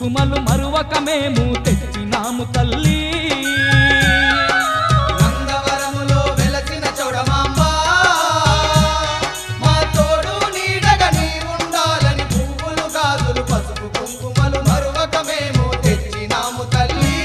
కుంకుమలు మరువక మేము తెచ్చినాము తల్లి నందవరములో వెలసిన చౌడమాంబ మా తోడు నీడగా నీ ఉండాలని పువ్వులు గాజులు పసుపు కుంకుమలు మరువక మేము తెచ్చినాము తల్లి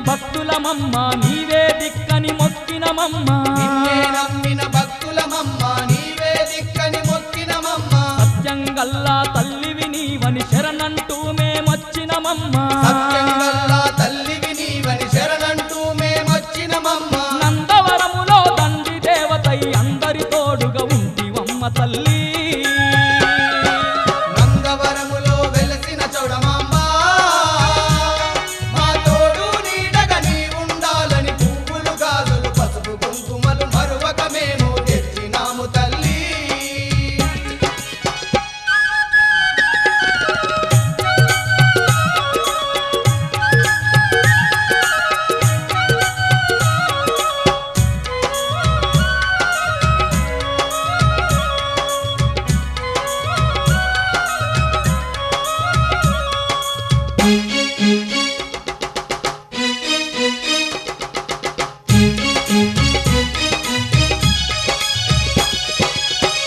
భక్తులమమ్మ నీవే దిక్కని మొక్కినమమ్మ నిన్నే నమ్మిన భక్తులమమ్మ నీవే దిక్కని మొక్కినమమ్మ సత్యంగల్లా తల్లివి నీవని శరణంటూ మేమొచ్చినమమ్మ సత్యంగల్లా తల్లివి నీవని శరణంటూ మేమొచ్చినమమ్మ నందవరములో దండి దేవతై అందరి తోడుగా ఉంటివమ్మ తల్లి నందవరములో వెలసిన చౌడమాంబ కుంకుమలు మరువక మేము తెచ్చినాము తల్లి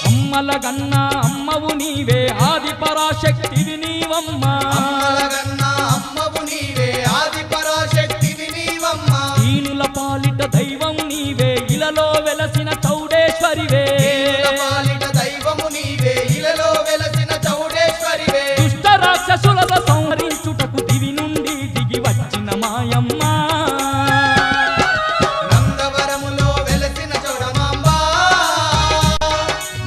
అమ్మలగన్న అమ్మవు నీవే ఆది పరాశక్తివి నీవమ్మ అమ్మలగన్న అమ్మవు నీవే ఆది పరాశక్తివి నీవమ్మ దీనుల పాలిట దైవం నీవే ఇలలో వెలసిన చౌడేశ్వరివే పాలిట దైవము నీవే ఇలలో వెలసిన చౌడేశ్వరివే దుష్ట రాక్షసులత సంహరించుటకు దివి నుండి దిగి వచ్చిన మాయమ్మ నందవరములో వెలసిన చౌడమాంబ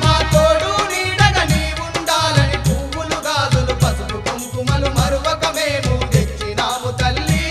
మా తోడు నీడగా నీ ఉండాలని పువ్వులు గాజులు పసుపు కుంకుమలు మరువక మేము తెచ్చినాము తల్లి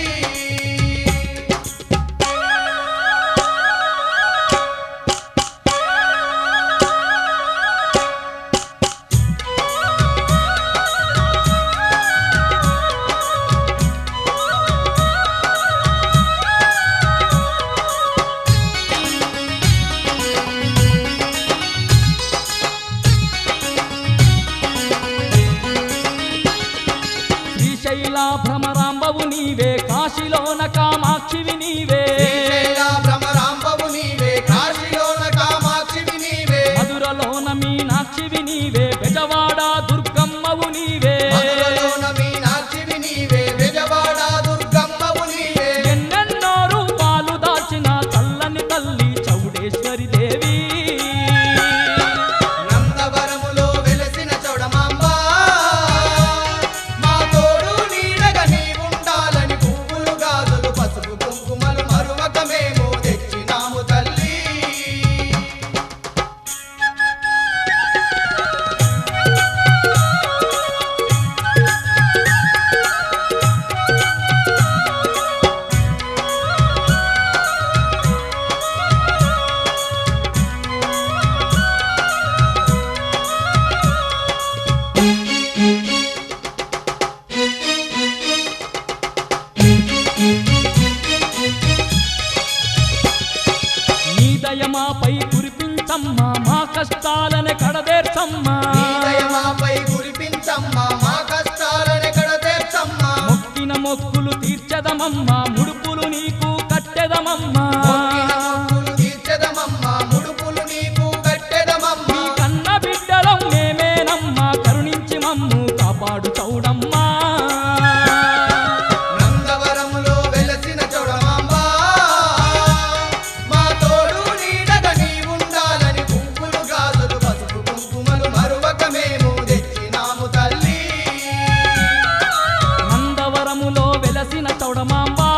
శ్రీశైలా భ్రమరాంబవు నీవే కాశీలోన కామాక్షివి నీవే శ్రీశైల భ్రమరాంబవు నీవే కాశీలోన కామాక్షివి నీవే మధురలోన మీనాక్షివి నీవే బెజవాడ దుర్గమ్మవు నీవే మధురలోన మీనాక్షివి నీవే బెజవాడ దుర్గమ్మవు నీవే ఎన్నెన్నో రూపాలు దాచిన చల్లని తల్లి చౌడేశ్వరి దేవి నందవరములో వెలసిన చౌడమాంబ మా తోడు నీడగా నీ ఉండాలని పువ్వులు గాజులు పసుపు కుంకుమలు మరువక మేము తెచ్చినాము తల్లి నీ దయమాపై కురిపించమ్మా మా కష్టాలను కడదేర్చమ్మా నీ దయ మాపై కురిపించమ్మా మా కష్టాలను కడతీర్చమ్మా మొక్కిన మొక్కులు తీర్చదమమ్మా ముడుపులు నీకు కట్టెదమమ్మా మొక్కిన మొక్కులు తీర్చెదమమ్మా ముడుపులు నీకు కట్టెదమమ్మా నీ కన్న బిడ్డలం మేమేనమ్మా కరుణించి మమ్ము కాపాడు చౌడమ్మా నందవరములో వెలసిన చౌడమాంబ మా తోడు నీడగా నీ ఉండాలని పువ్వులు గాజులు పసుపు కుంకుమలు మరువక మేము తెచ్చినాము తల్లి నందవరములో వెలసిన చౌడమాంబా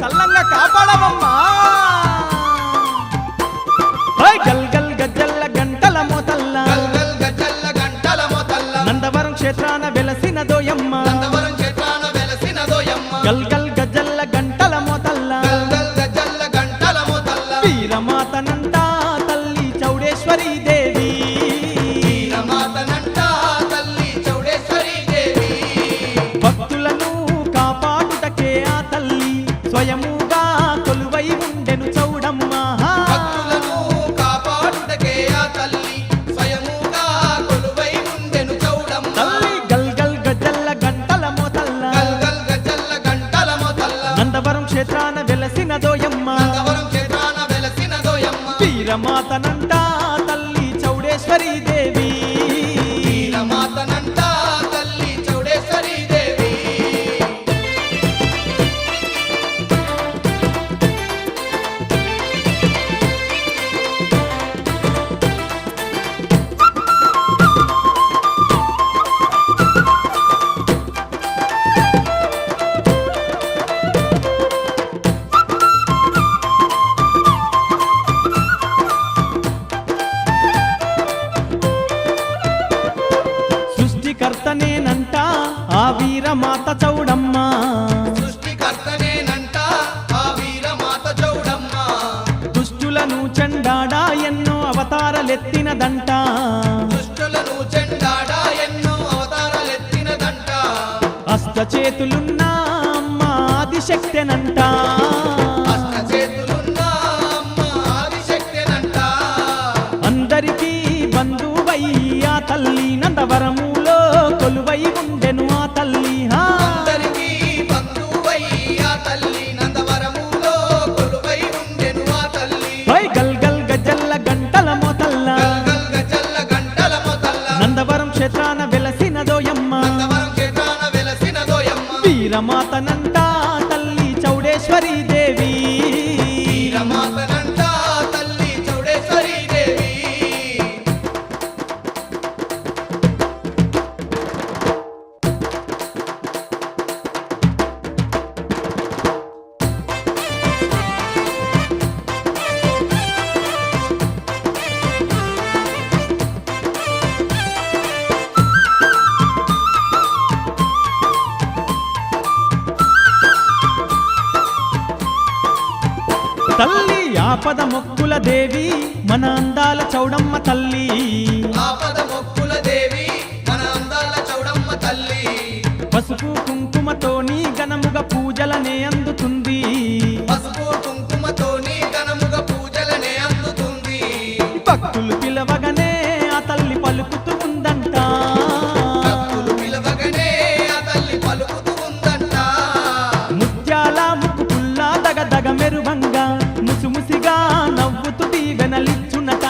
చల్లంగా కాపాడవమ్మా. ఓయ్ గల్ గల్ గజ్జల్ల గంటల మోతల్ల గల్ గల్ గజ్జల్ల గంటల మోతల్ల నందవరం క్షేత్రాన వెలసినదోయమ్మ. నందవరం క్షేత్రాన వెలసినదోయమ్మ. గల్ గల్ గజ్జల్ల గంటల మోతల్ల గల్ గల్ గజ్జల్ల గంటల మోతల్ల వీరమాతనంట తల్లి చౌడేశ్వరీ దేవి. వీరమాతనంట తల్లి చౌడేశ్వరీ దేవి. భక్తులను కాపాడుటకే ఆ తల్లి స్వయముగా కొలువై ఉండెను చౌడమ్మ. భక్తులను కాపాడుటకే ఆ తల్లి స్వయముగా కొలువై ఉండెను చౌడమ్మ. తల్లి గల్ గల్ గజ్జల్ల గంటల మోతల్ల గల్ గల్ గజ్జల్ల గంటల మోతల్ల నందవరం క్షేత్రాన వెలసినదోయమ్మ. నందవరం క్షేత్రాన వెలసినదోయమ్మ. వీరమాతనంట తల్లి చౌడేశ్వరీ దేవి. వీరమాతనంట తల్లి చౌడేశ్వరీ దేవి. సృష్టికర్తనేనంట ఆ వీరమాత చౌడమ్మ. సృష్టికర్తనేనంట ఆ వీరమాత చౌడమ్మ. దుష్టులను చెండాడా ఎన్నో అవతారలెత్తినదంట. దుష్టులను చెండాడా ఎన్నో అవతారాలెత్తినదంట. అష్టచేతులున్న అమ్మ ఆదిశక్తెనంట. అష్టచేతులున్న అమ్మ ఆదిశక్తేనంట. అందరికీ బంధువై ఆ తల్లి నందవరములో కొలువై ఉండెను ఆ తల్లి. అందరికీ బంధువై ఆ తల్లి నందవరములో కొలువై ఉండెను ఆ తల్లి. ఓయ్ గల్ గల్ గజ్జల్ల గంటల మోతల్ల గల్ గల్ గజ్జల్ల గంటల మోతల్ల నందవరం క్షేత్రాన వెలసినదోయమ్మ. నందవరం క్షేత్రాన వెలసినదోయమ్మ. వీరమాతనంట తల్లి చౌడేశ్వరీ దేవి. వీరమాతనంట తల్లి చౌడేశ్వరీ దేవి. తల్లి ఆపద మొక్కుల దేవి మన అందాల చౌడమ్మ తల్లి. ఆపద మొక్కుల దేవి మన అందాల చౌడమ్మ తల్లి. పసుపు కుంకుమతోని ఘనముగా పూజలనే అందుతుంది. పసుపు కుంకుమతోని ఘనముగా పూజలనే అందుతుంది. భక్తులు పిలవగానే ఆ తల్లి పలుకుతూ ఉందంట. భక్తులు పిలవగానే ఆ తల్లి పలుకుతూ ఉందంట. ముత్యాల ముక్కు పుల్ల దగదగ మెరువంగా ముసిముసిగా నవ్వుతూ దీవెనలిచ్చునట.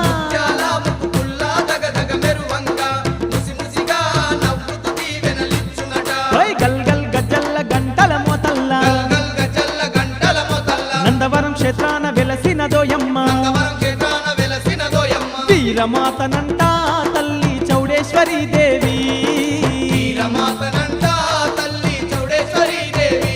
ముత్యాల ముక్కు పుల్ల దగదగ మెరువంగా ముసిముసిగా నవ్వుతూ దీవెనలిచ్చునట. ఓయ్ గల్ గల్ గజ్జల్ల గంటల మోతల్ల గల్ గల్ గజ్జల్ల గంటల మోతల్ల నందవరం క్షేత్రాన వెలసినదోయమ్మ. నందవరం క్షేత్రాన వెలసినదోయమ్మ. వీరమాతనంట తల్లి చౌడేశ్వరీ దేవి. వీరమాతనంట తల్లి చౌడేశ్వరీ దేవి.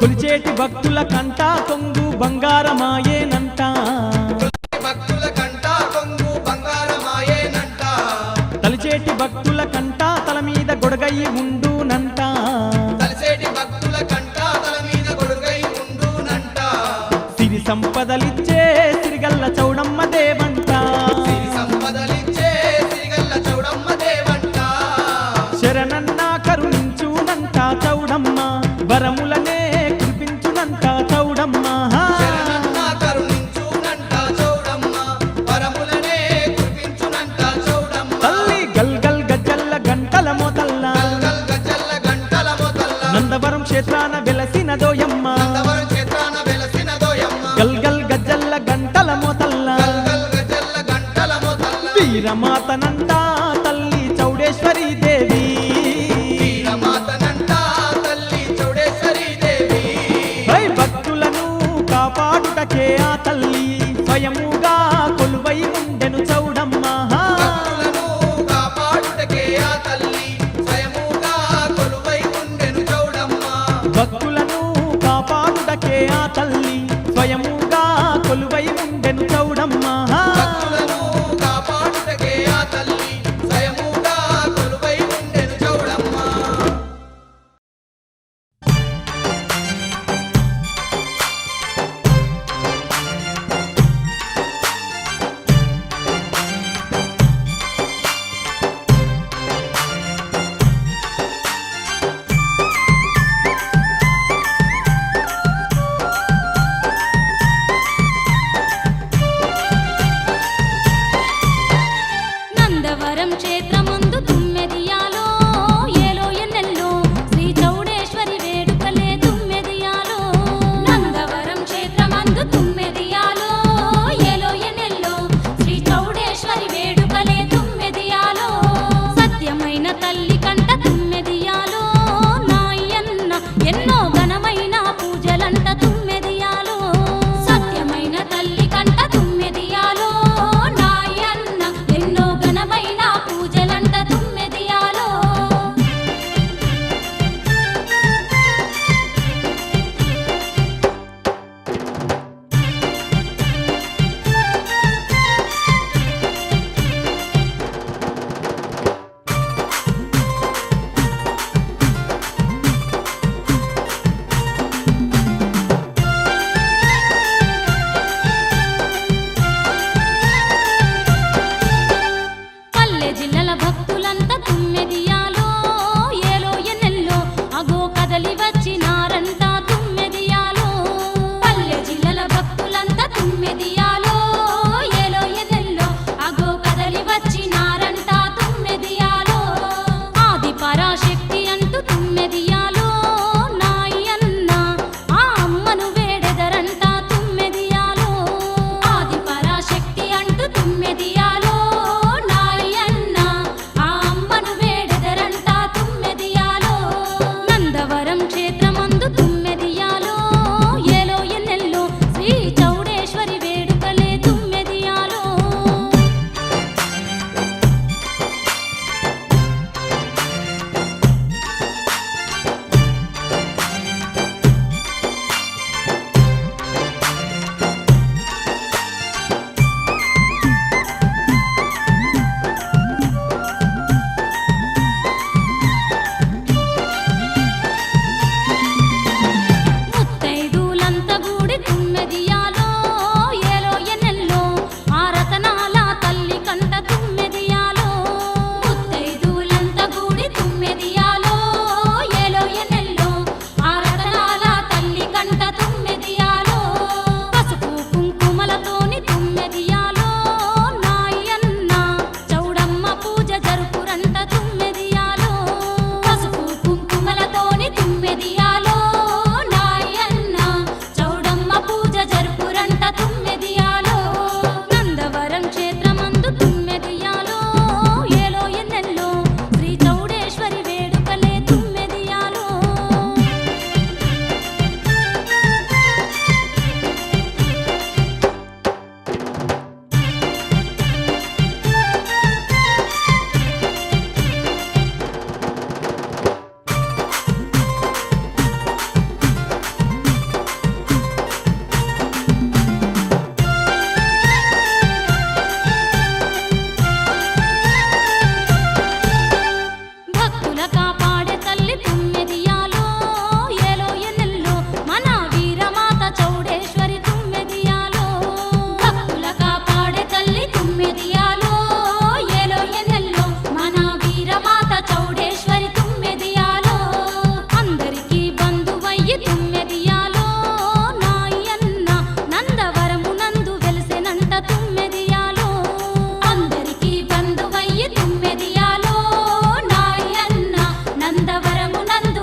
కొలిచేటి భక్తుల కంట కొంగు బంగారమాయేనంట. భక్తుల కంట కొంగు బంగారమాయేనంట. తలిచేటి భక్తుల కంట తల మీద గొడగయి ఉండునంట. తలసేటి భక్తుల కంట తల మీద గొడుగై ఉండునంట. సిరి సంపదలిచ్చే సిరిగల్ల చౌడమ్మ దేవంట. సిరి సంపదలిచ్చే సిరిగల్ల చౌడమ్మ దేవంట. శరణన్న కరుణించునంట చౌడమ్మ. వరములనే కురిపించునంట చౌడమ్మ. శరణన్న కరుణించునంట చౌడమ్మ. వరములనే కురిపించునంట చౌడమ్మ. తల్లి గల్ గల్ గజ్జల్ల గంటల మోతల్ల గల్ గల్ గజ్జల్ల గంటల మోతల్ల నందవరం క్షేత్రాన వెలసినదోయమ్మ. నందవరం క్షేత్రాన వెలసినదోయమ్మ. గల్ గల్ గజ్జల్ల గంటల మోతల్ల వీరమాతనంట తల్లి చౌడేశ్వరి దేవి వీరమాతనంట తల్లి చౌడేశ్వరి దేవి హై భక్తులను కాపాడుటకే ఆ తల్లి స్వయముగా కొలువై ఉండెను చౌడమ్మ భక్తులను కాపాడుటకే ఆ తల్లి స్వయముగా కొలువై ఉండెను చౌడమ్మ భక్తులను కాపాడుటకే ఆ తల్లి స్వయముగా కొలువై ఉండెను చౌడమ్మ భక్తులను కాపాడుటకే ఆ తల్లి స్వయముగా కొలువై ఉండెను చౌడమ్మ నందవరం క్షేత్రమందు తుమ్మెదియాలో ఏలో ఎన్నెల్లో శ్రీ చౌడేశ్వరి వేడుకలే తుమ్మెదియాలో నందవరం క్షేత్రమందు తుమ్మెదియాలో ఏలో ఎన్నెల్లో శ్రీ చౌడేశ్వరి వేడుకలే తుమ్మెదియాలో సత్యమైన తల్లి కంట తుమ్మెదియాలో నాయన్న ఎన్నో ఘనమైన పూజలంట తుమ్మెదియాలో సత్యమైన తల్లి కంట తుమ్మెదియాలో నాయన్న ఎన్నో ఘనమైన పూజలంట తుమ్మెదియాలో పల్లె జిల్లల భక్తులంతా తుమ్మెదియాలో ఏలో ఎన్నెల్లో అగో కదలి వచ్చినారంట తుమ్మెదియాలో పల్లె జిల్లల భక్తులంతా తుమ్మెదియాలో ఏలో ఎన్నెల్లో అగో కదలి వచ్చినారంట తుమ్మెదియాలో ఆది పరాశక్తి అంటూ తుమ్మెదియాలో నాయన్న ఆ అమ్మను వేడెదరంట తుమ్మెదియాలో ఆది పరాశక్తి అంటూ తుమ్మెదియాలో నాయన్న ఆ అమ్మను వేడెదరంట తుమ్మెదియాలో నందవరం క్షేత్రమందు తుమ్మెదియాలో ఏలో ఎన్నెల్లో శ్రీ చౌడేశ్వరి వేడుకలే తుమ్మెదియాలో ముత్తైదులంతా గూడి తుమ్మెదియాలో ఏలో ఎన్నెల్లో ఆ రతనాల తల్లి కంట తుమ్మెదియాలో ముత్తైదులంతా గూడి తుమ్మెదియాలో ఏలో ఎన్నెల్లో ఆ రతనాల తల్లి కంట తుమ్మెదియాలో పసుపు కుంకుమలతోని తుమ్మెదియాలో నాయన్న చౌడమ్మ పూజ జరుపురంట తుమ్మెదియాలో పసుపు కుంకుమలతోని తుమ్మెదియాలో నాయన్న చౌడమ్మ పూజ జరుపురంట తుమ్మెదియాలో నందవరం క్షేత్రమందు తుమ్మెదియాలో ఏలో ఎన్నెల్లో శ్రీ చౌడేశ్వరి వేడుకలే తుమ్మెదియాలో భక్తుల కాపాడే తల్లి తుమ్మెదియాలో ఏలో ఎన్నెల్లో మన వీరమాత చౌడేశ్వరి తుమ్మెదియాలో భక్తుల కాపాడే తల్లి తుమ్మెదియాలో ఏలో ఎన్నెల్లో మన వీరమాత చౌడేశ్వరి తుమ్మెదియాలో అందరికీ బంధువయ్యి తుమ్మెదియాలో నాయన్న నందవరము నందు వెలిసెనంట తుమ్మెదియాలో అందరికీ బంధువయ్యి తుమ్మెదియాలో నాయన్న నందవరము నందు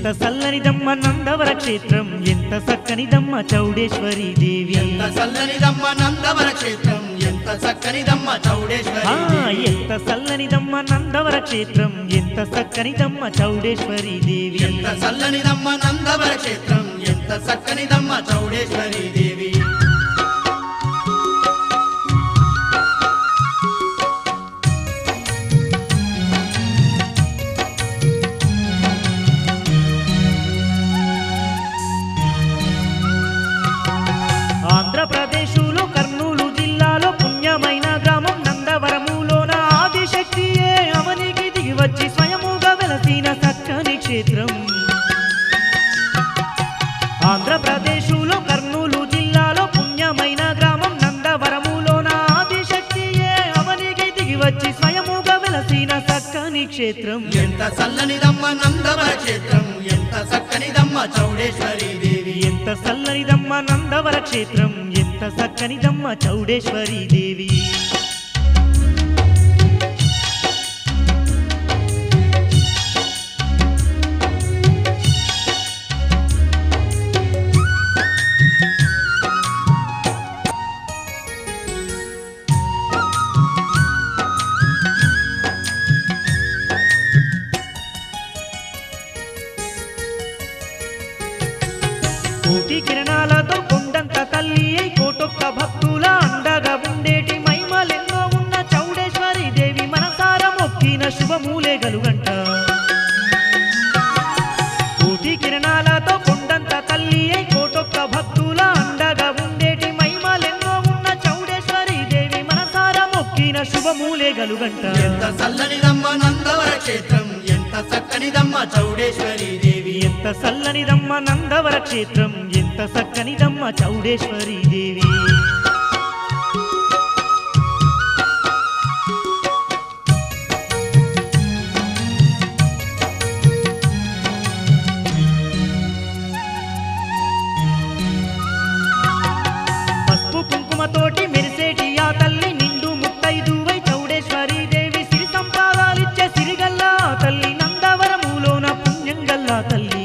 ఎంత సల్లనిదమ్మ నందవర క్షేత్రం ఎంత చక్కనిదమ్మ చౌడేశ్వరి దేవి ఎంత చల్లనిదమ్మ నందవర క్షేత్రం ఎంత చక్కనిదమ్మ చౌడేశ్వరి దేవి ఎంత సల్లనిదమ్మ నందవర క్షేత్రం ఎంత చక్కనిదమ్మ చౌడేశ్వరి దేవి ఎంత చల్లనిదమ్మ నందవర క్షేత్రం ఎంత చక్కనిదమ్మ చౌడేశ్వరి దేవి ఆంధ్రప్రదేశులో కర్నూలు జిల్లాలో పుణ్యమైన గ్రామం నందవరములోన ఆదిశక్తియే అవనికి దిగి వచ్చి స్వయముగా వెలసిన చక్కని క్షేత్రం ఆంధ్రప్రదేశులో కర్నూలు జిల్లాలో పుణ్యమైన గ్రామం నందవరములోన ఆదిశక్తియే అవనికి దిగి వచ్చి స్వయముగా వెలసిన చక్కని క్షేత్రం ఎంత చల్లనిదమ్మ నందవర క్షేత్రం ఎంత చక్కనిదమ్మ చౌడేశ్వరి దేవి ఎంత చల్లనిదమ్మ నందవర క్షేత్రం ఎంత చక్కనిదమ్మ చౌడేశ్వరి దేవి కోటి కిరణాలతో కొండంత తల్లి అయి కోటొక్క భక్తుల అండగా ఉండేటి మహిమలెన్నో ఉన్న చౌడేశ్వరి దేవి మనసార మొక్కిన శుభమూలే గలుగంట కోటి కిరణాలతో కొండంత తల్లి అయి కోటొక్క భక్తుల అండగా ఉండేటి మహిమలెన్నో ఉన్న చౌడేశ్వరి దేవి మనసార మొక్కిన శుభమూలే గలుగంట ఎంత చల్లనిదమ్మ నందవర క్షేత్రం ఎంత చక్కనిదమ్మ చౌడేశ్వరి దేవి ఎంత చల్లనిదమ్మ నందవర క్షేత్రం ఎంత చక్కనిదమ్మ చౌడేశ్వరి దేవి పసుపు కుంకుమతోటి మెరిసేటి ఆ తల్లి నిండు ముత్తైదువై చౌడేశ్వరి దేవి సిరి సంపాదాలిచ్చే సిరిగల్లా తల్లి నందవరములోన పుణ్యంగల్లా తల్లి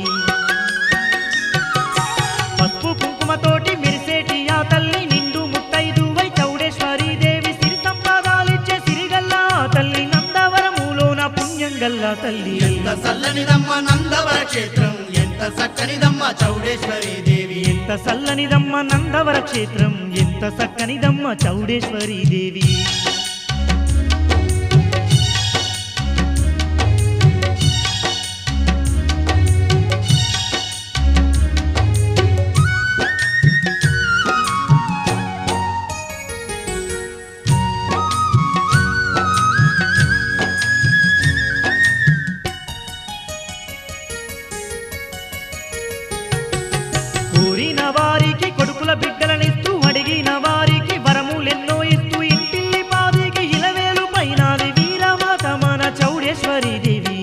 పసుపు కుంకుమతోటి మెరిసేటి ఆ తల్లి నిండు ముత్తైదువై చౌడేశ్వరి దేవి సిరి సంపాదాలిచ్చే సిరిగల్లా తల్లి నందవరములోన పుణ్యంగల్లా తల్లి ఎంత చల్లనిదమ్మ నందవర క్షేత్రం ఎంత చక్కనిదమ్మ చౌడేశ్వరి దేవి ఎంత చల్లనిదమ్మ నందవర క్షేత్రం ఎంత చక్కనిదమ్మ చౌడేశ్వరి దేవి కోరిన వారికి కొడుకుల బిడ్డలనిస్తూ అడిగిన వారికి వరములెన్నో ఇస్తూ ఇంటిల్లి పాదికి ఇలవేలు పైనాది వీరమాత మన చౌడేశ్వరి దేవి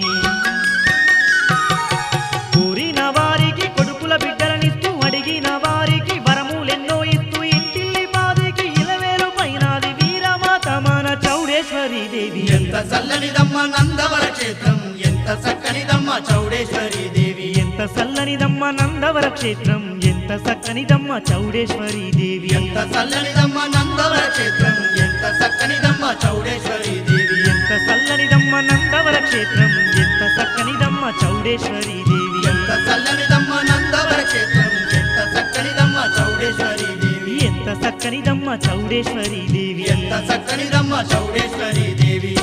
కోరిన వారికి కొడుకుల బిడ్డలనిస్తూ అడిగిన వారికి వరములెన్నో ఇస్తూ ఇంటిల్లి పాదికి ఇలవేలు పైనాది వీరమాత మన చౌడేశ్వరి దేవి ఎంత చల్లనిదమ్మ నందవర క్షేత్రం ఎంత చక్కనిదమ్మ చౌడేశ్వరి దేవి ఎంత చల్లనిదమ్మ నందవర క్షేత్రం ఎంత చక్కనిదమ్మ చౌడేశ్వరి దేవి ఎంత చల్లనిదమ్మ నందవర క్షేత్రం ఎంత చక్కనిదమ్మ చౌడేశ్వరి దేవి ఎంత చల్లనిదమ్మ నందవర క్షేత్రం ఎంత చక్కనిదమ్మ చౌడేశ్వరి దేవి ఎంత చల్లనిదమ్మ నందవర క్షేత్రం ఎంత చక్కనిదమ్మ చౌడేశ్వరి దేవి ఎంత చక్కనిదమ్మ చౌడేశ్వరి దేవి ఎంత చక్కనిదమ్మ చౌడేశ్వరి దేవి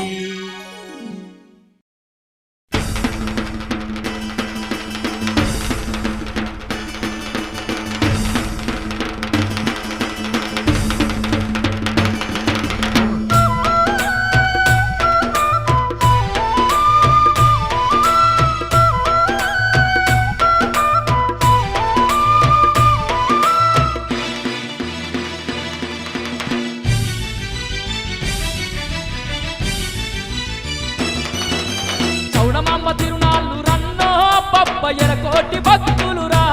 చౌడమాంబ తిరునాళ్ళు రన్నో పబ్బయ్యర కోటి భక్తులురా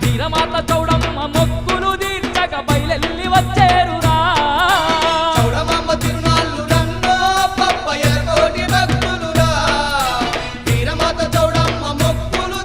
వీరమాత చౌడమ్మ మొక్కులు తీర్చక బయలెల్లి వచ్చేరురా చౌడమాంబ తిరునాళ్ళు రన్నో పబ్బయ్యర కోటి భక్తులురా వీరమాత చౌడమ్మ మొక్కులు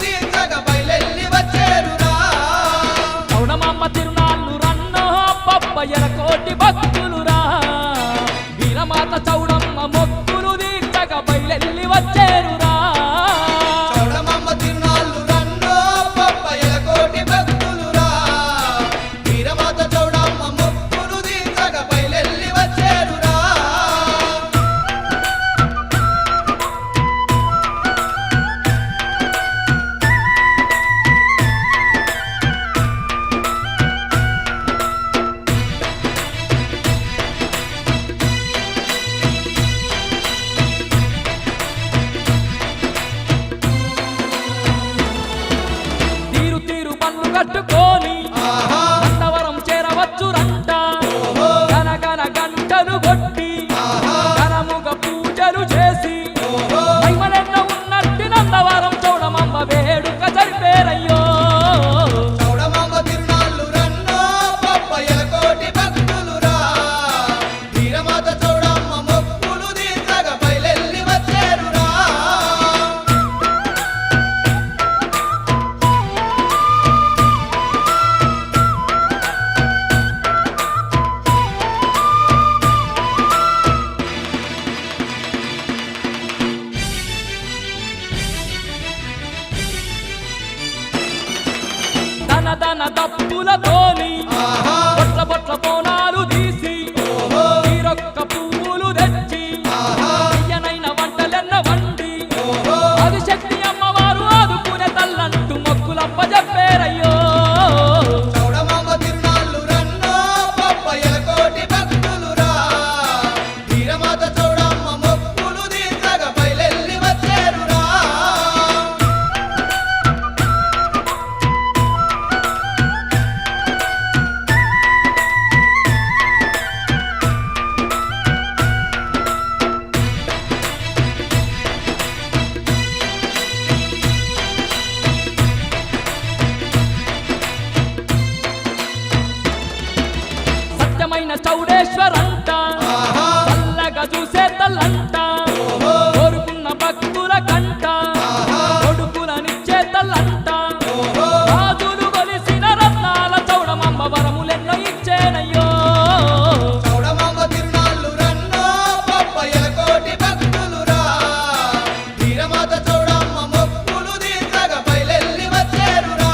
అందమైన చౌడేశ్వరంట ఆహా. చల్లగా చూసే తల్లంట ఓహో. కోరుకున్న భక్తుల కంట ఆహా. కొడుకులనిచ్చే తల్లంట ఓహో. రాజులు కొలిసిన రత్నాల చౌడమమ్మ వరములెన్నో ఇచ్చేనయ్యో చౌడమాంబ తిరునాళ్ళు రన్నో పప్పయ్యల కోటి భక్తులురా వీరమాత చౌడమ్మ మొక్కులు తీర్చగా బయలెల్లి వచ్చేరురా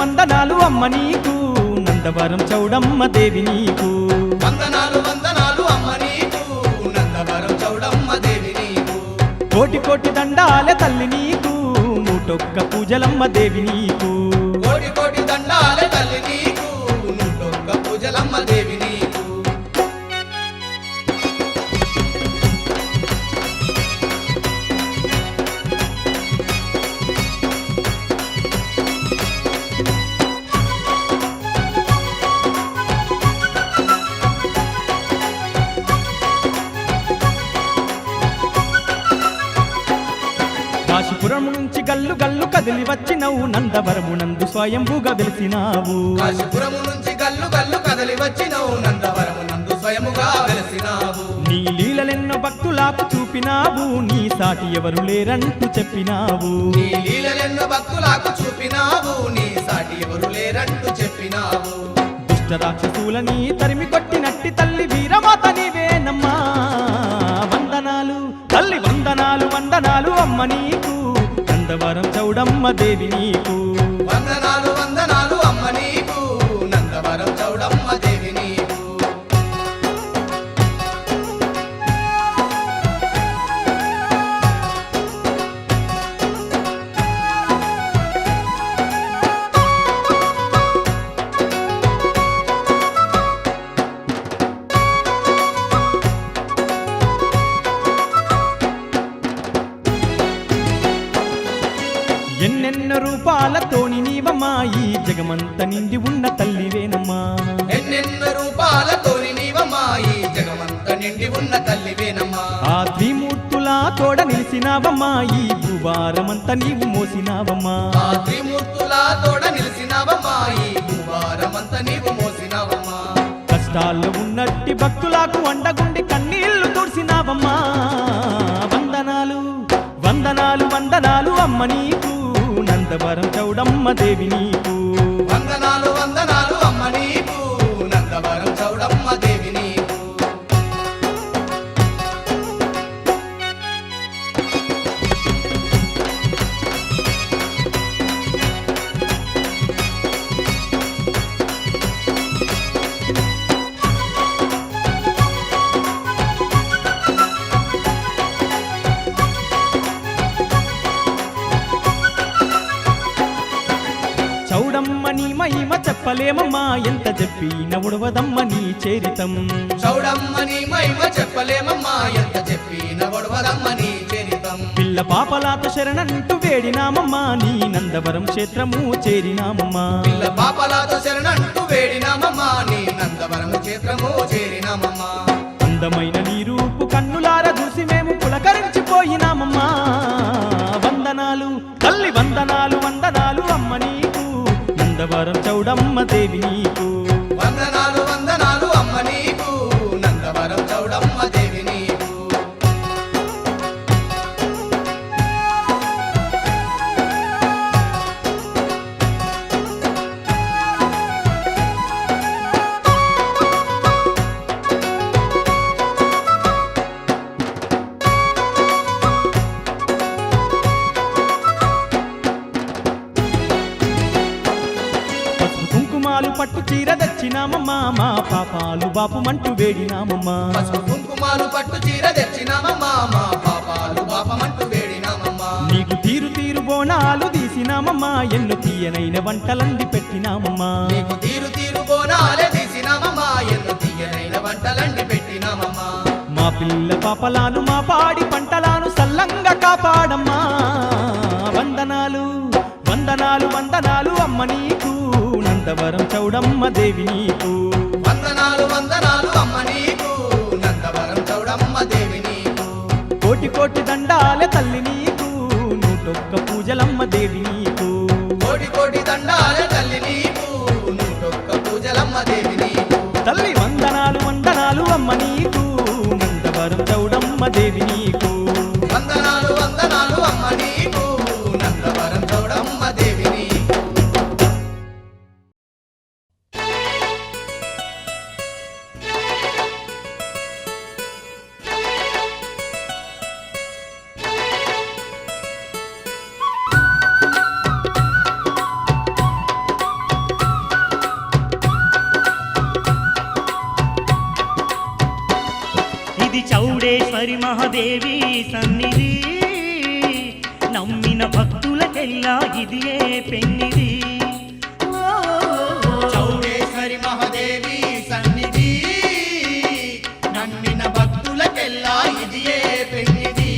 వందనాలు అమ్మ నీకు నందవరం చౌడమ్మ దేవి నీకు వందనాలు వందనాలు అమ్మ నీకు నందవరం చౌడమ్మ దేవి నీకు కోటి కోటి దండాలే తల్లి నీకు నూటొక్క పూజలమ్మ దేవి నీకు కోటి కోటి దండాలే తల్లి నీకు నూటొక్క పూజలమ్మ దేవి నీకు కాశీపురం నుంచి గల్లు గల్లు కదిలి వచ్చినవు నందవరము నందు స్వయంభూగా వెలిసినావు కాశీపురము నుంచి గల్లు గల్లు కదలి వచ్చినవు నందవరము నందు స్వయముగా వెలసినావు నీ లీలలెన్నో భక్తులకు చూపినావు నీ సాటి ఎవరు లేరంటూ చెప్పినావు నీ లీలలెన్నో భక్తులకు చూపినావు నీ సాటి ఎవరు లేరంటూ చెప్పినావు దుష్ట రాక్షసులని తరిమి కొట్టినట్టి తల్లి వీరమాత నీవేనమ్మా వందనాలు తల్లి వందనాలు వందనాలు అమ్మ నీకు నందవరం చౌడమ్మ దేవి నీకు వందనాలు వందనాలు అమ్మ నీకు నందవరం చౌడమ్మ దేవి నీకు ఎన్నెన్నో రూపాలతోని నీవమ్మా ఈ జగమంత నిండి ఉన్న తల్లివేనమ్మా ఎన్నెన్నో రూపాలతోని నీవమ్మా ఈ జగమంత నిండి ఉన్న తల్లివేనమ్మా ఆ త్రిమూర్తుల తోడ నిలిసినావమ్మా ఈ భూభారమంతా నీవు మోసినావమ్మా ఆ త్రిమూర్తుల తోడ నిలిసినావమ్మా ఈ భూభారమంతా నీవు మోసినావమ్మా కష్టాల్లో ఉన్నట్టి భక్తులకు అండగుండి కన్నీళ్లు తుడిసినావమ్మా వందనాలు వందనాలు వందనాలు అమ్మ నీకు నందవరం చౌడమ్మ దేవి నీకు వందనాలు వందనాలు అమ్మ నీకు నందవరం చౌడమ్మ దేవి నీకు చౌడమ్మ నీ మహిమ చెప్పలేమమ్మా ఎంత చెప్పిన ఉడవదమ్మ నీ చేరితం చౌడమ్మ నీ మహిమ చెప్పలేమమ్మా ఎంత చెప్పిన వడవదమ్మ నీ చరితం పిల్ల పాపలాత శరణంటూ వేడినామమ్మా నీ నందవరం క్షేత్రము చేరినామమ్మా పిల్ల పాపలాతో శరణంటూ వేడినామమ్మా నీ నందవరం క్షేత్రము చేరినామమ్మా అందమైన నీ రూపు కన్నులార చూసి మేము పులకరించిపోయినామమ్మా వందనాలు తల్లి వందనాలు వందనాలు అమ్మ నీకు నందవరం చౌడమ్మ దేవి నీకు వందనాలు వందనాలు అమ్మ నీకు నందవరం చౌడమ్మ దేవి నీకు పసుపు కుంకుమాలు పట్టు చీర తెచ్చినామమ్మా మా పాపాలు బాపుమంటూ వేడినామమ్మా పసుపు కుంకుమాలు పట్టు చీర తెచ్చినామమ్మా మా పాపాలు పాపమంటూ వేడినామమ్మా నీకు తీరు తీరు బోనాలు తీసినామమ్మా ఎన్నో తీయనైన వంటలంది పెట్టినామమ్మా నీకు తీరు తీరు బోనాలే తీసినామమ్మా ఎన్నో తీయనైన వంటలన్నీ పెట్టినామమ్మా మా పిల్ల పాపలాను మా పాడి పంటలాను సల్లంగా కాపాడమ్మా వందనాలు వందనాలు వందనాలు అమ్మ నీకు నందవరం చౌడమ్మ దేవి నీకు వందనాలు వందనాలు అమ్మ నీకు నందవరం చౌడమ్మ దేవి నీకు కోటి కోటి దండాలే తల్లి నీకు నూటొక్క పూజలమ్మ దేవి నీకు కోటి కోటి దండాలే తల్లి నీకు నూటొక్క పూజలమ్మ దేవి నీకు తల్లి వందనాలు వందనాలు అమ్మ నీకు నందవరం చౌడమ్మ దేవి నీకు వందనాలు వందనాలు అమ్మ నీకు నందవరం చౌడమ్మ దేవి నీకు చౌడేశ్వరి మహాదేవి సన్నిధి నమ్మిన భక్తులకెల్లా ఇదియే పెన్నిది చౌడేశ్వరి మహాదేవి సన్నిధి నమ్మిన భక్తులకెల్లా ఇదియే పెన్నిది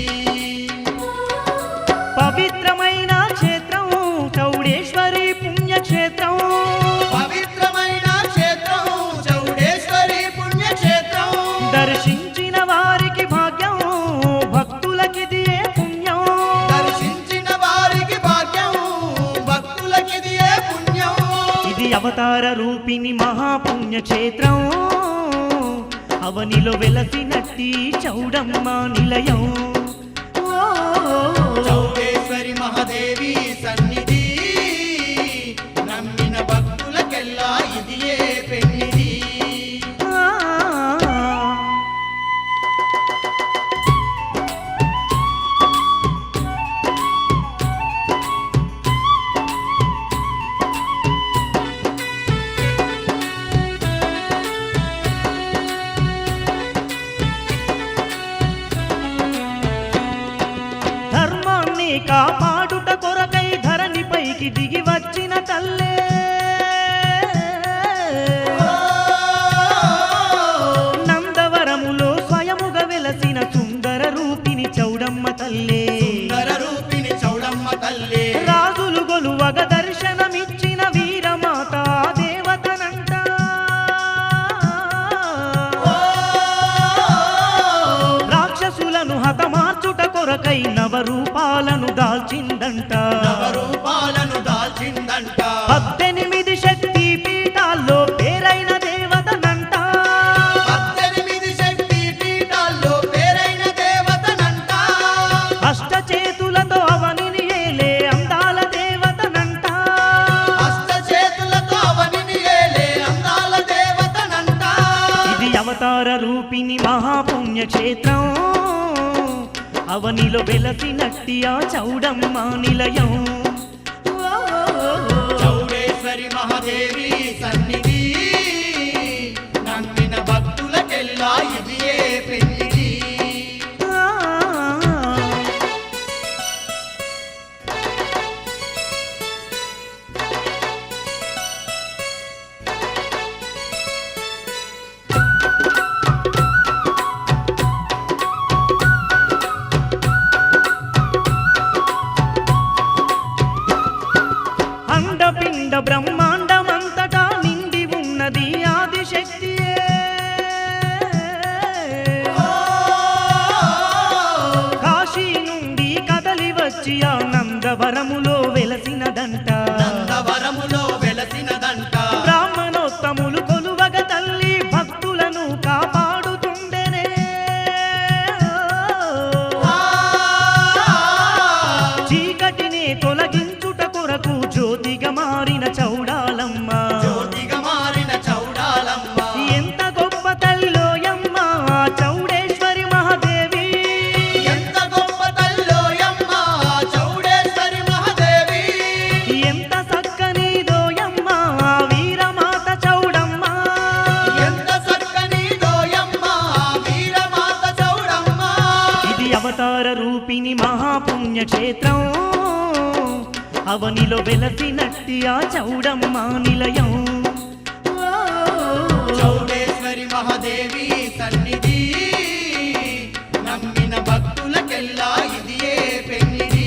పవిత్రమైన క్షేత్రం చౌడేశ్వరి పుణ్యక్షేత్రం పవిత్రమైన క్షేత్రం చౌడేశ్వరి పుణ్యక్షేత్రం దర్శించిన వారికి భాగ్యం భక్తులకిదియే పుణ్యం దర్శించిన వారికి భాగ్యం భక్తులకిదియే పుణ్యం ఇది అవతార రూపిణి మహాపుణ్యక్షేత్రం అవనిలో వెలసినట్టి చౌడమ్మ నిలయం చౌడేశ్వరి మహాదేవి సన్నిధి నమ్మిన భక్తులకెల్లా ఇదియే పెన్నిది ధర్మాన్ని కాపాడుట కొరకై ధరణిపైకి దిగి వచ్చిన తల్లే నందవరములో స్వయముగా వెలసిన సుందర రూపిణి చౌడమ్మ తల్లే సుందర రూపిణి చౌడమ్మ తల్లే రాజులు గొలువగ దర్శనమిచ్చిన వీరమాత దేవతనంట రాక్షసులను హతమార్చుట కొరకై నవరూపాలను దాల్చిందంట నవరూపాలను దాల్చిందంట 18 శక్తి పీఠాల్లో పేరైన దేవతనంట 18 శక్తి పీఠాల్లో పేరైన దేవతనంట అష్టచేతులతో అవనిని ఏలే అందాల దేవతనంట అష్టచేతులతో అవనిని ఏలే అందాల దేవతనంట ఇది అవతార రూపిణి మహాపుణ్యక్షేత్రం అవనిలో వెలసినట్టి ఆ చౌడమ్మ నిలయం చౌడేశ్వరి మహాదేవి సన్నిధి నమ్మిన భక్తులకెల్లా ఇదియే పెన్నిది అండపిండ బ్రహ్మాండమంతటా నిండి ఉన్నది ఆదిశక్తియే కాశీ నుండి కదలి వచ్చి ఆ నందవరములో వెలసినదంట నందవరములో వెలసినదంట బ్రాహ్మణోత్తములు కొలువగ తల్లి భక్తులను కాపాడుతుండెనే చీకటిని తొలగించుట కొరకు జ్యోతిగా మారిన చౌడాలమ్మ జ్యోతిగా మారిన చౌడాలమ్మ ఎంత గొప్ప తల్లోయమ్మ చౌడేశ్వరి మహాదేవి ఎంత గొప్ప తల్లోయమ్మ చౌడేశ్వరి మహాదేవి ఎంత చక్కనిదోయమ్మ వీరమాత చౌడమ్మ ఎంత చక్కని దోయమ్మ వీరమాత చౌడమ్మ ఇది అవతార రూపిణి మహాపుణ్యక్షేత్రం అవనిలో వెలసినట్టి ఆ చౌడమ్మ నిలయం చౌడేశ్వరి మహాదేవి సన్నిధి నమ్మిన భక్తులకెల్లా ఇదియే పెన్నిది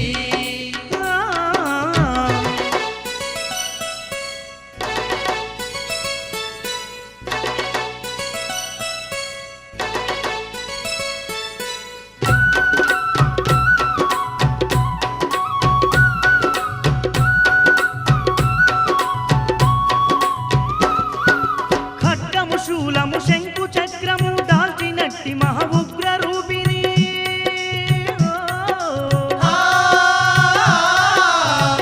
ఖడ్గము శూలము శంకు చక్రము దాల్చినట్టి మహా ఉగ్ర రూపిణి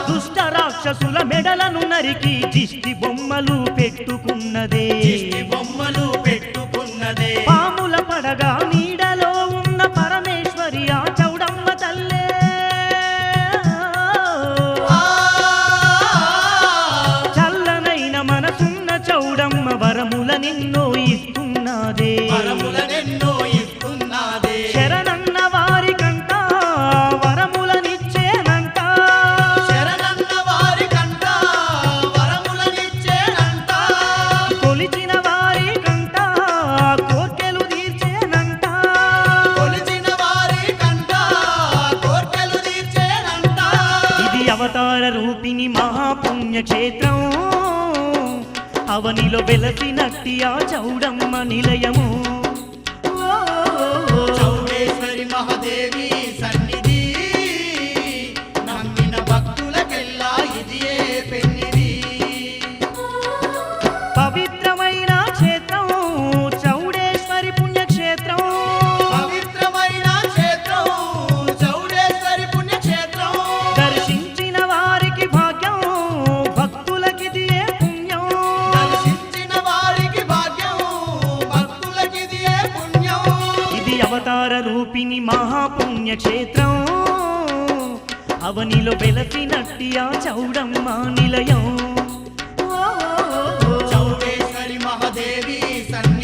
దుష్ట రాక్షసుల మెడలను నరికి దిష్టి బొమ్మలు పెట్టుకున్నదే దిష్టి బొమ్మలు పెట్టుకున్నదే పాముల పడగా నీడలో ఉన్న పరమేశ్వరి ఆ చౌడమ్మ తల్లే చల్లనైన మనసున్న చౌడమ్మ వరముల నిన్నో ఇస్తున్నదే వరములనెన్నో ఇస్తున్నదే అవనిలో వెలసినట్టి ఆ చౌడమ్మ నిలయము చౌడేశ్వరి మహాదేవి సన్నిధి నమ్మిన భక్తులకెల్లా ఇదియే పెన్నిది పవిత్రమైన క్షేత్రం చౌడేశ్వరి పుణ్యక్షేత్రం పవిత్రమైన క్షేత్రం చౌడేశ్వరి పుణ్యక్షేత్రం దర్శించిన వారికి భాగ్యం భక్తులకిదియే పుణ్యం దర్శించిన వారికి భాగ్యం భక్తులకిదియే పుణ్యం ఇది అవతార రూపిణి మహాపుణ్యక్షేత్రం అవనిలో వెలసినట్టి ఆ చౌడమ్మ నిలయం చౌడేశ్వరి మహాదేవి సన్నిధి